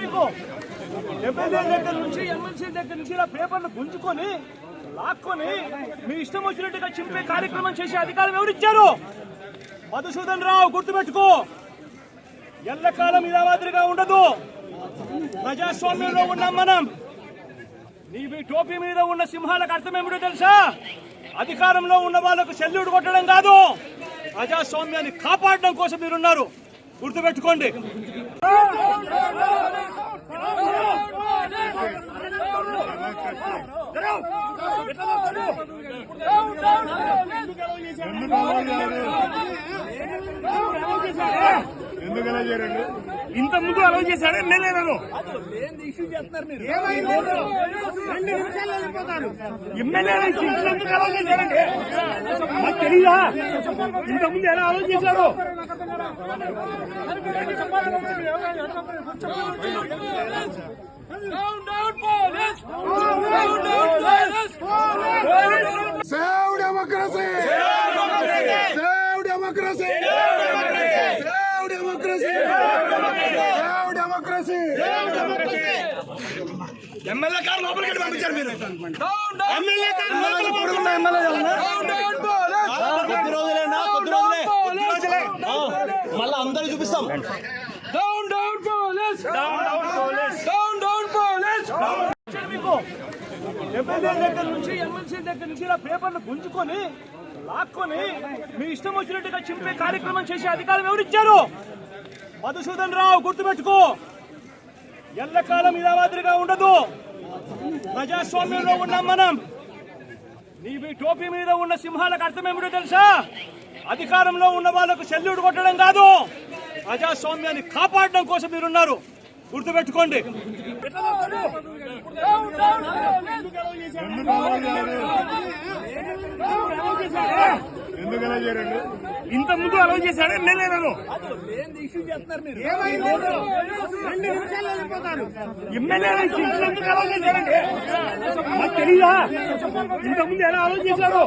మీకు ఎమ్మెల్యే దగ్గర నుంచి ఎమ్మెల్సీ దగ్గర నుంచి ఇలా పేపర్లు గుంజుకొని లాక్కొని మీ ఇష్టం వచ్చినట్టుగా చింపే కార్యక్రమం చేసే అధికారం ఎవరిచ్చారు? మధుసూదన్ రావు, గుర్తుపెట్టుకో. ఎల్లకాలం ఇలా మాదిరిగా ఉండదు. ప్రజాస్వామ్యంలో ఉన్నాం మనం. నీవి టోపీ మీద ఉన్న సింహాలకు అర్థం ఏమిటో తెలుసా? అధికారంలో ఉన్న వాళ్ళకు సెల్యూట్ కొట్టడం కాదు, ప్రజాస్వామ్యాన్ని కాపాడడం కోసం మీరున్నారు. గుర్తుపెట్టుకోండి. ఇంత ముందు అలౌ చేశాడు ఎమ్మెల్యేలను. ఎమ్మెల్యేలు ఎందుకు అలౌ చేశారండి? మాకు తెలీదా? ఇంత ముందు ఎలా అలౌ చేశారు? Save democracy! Save democracy! Save democracy! Save democracy! MLA car లోపలికి పంపించారు మీరు. ఎమ్మెల్యే కారు కొద్ది రోజులే మళ్ళీ అందరూ చూపిస్తాం. మీకు ఎమ్మెల్యే దగ్గర నుంచి ఎమ్మెల్సీ దగ్గర నుంచి ఇలా పేపర్లు గుంజుకొని లాక్కొని మీ ఇష్టం వచ్చినట్టుగా చింపే కార్యక్రమం చేసే అధికారం ఎవరిచ్చారు? మధుసూదన్ రావు, గుర్తుపెట్టుకో. ఎల్లకాలం ఇలా మాదిరిగా ఉండదు. ప్రజాస్వామ్యంలో ఉన్నాం మనం. నీవి టోపీ మీద ఉన్న సింహాలకు అర్థం ఏమిటో తెలుసా? అధికారంలో ఉన్న వాళ్ళకు సెల్యూట్ కొట్టడం కాదు, ప్రజాస్వామ్యాన్ని కాపాడడం కోసం మీరున్నారు. గుర్తుపెట్టుకోండి. ఇంత ముందు అలౌ చేశాడు ఎమ్మెల్యేలను. ఎమ్మెల్యేలు ఎందుకు అలౌ చేశారండి? మాకు తెలీదా? ఇంత ముందు ఎలా అలౌ చేశారు?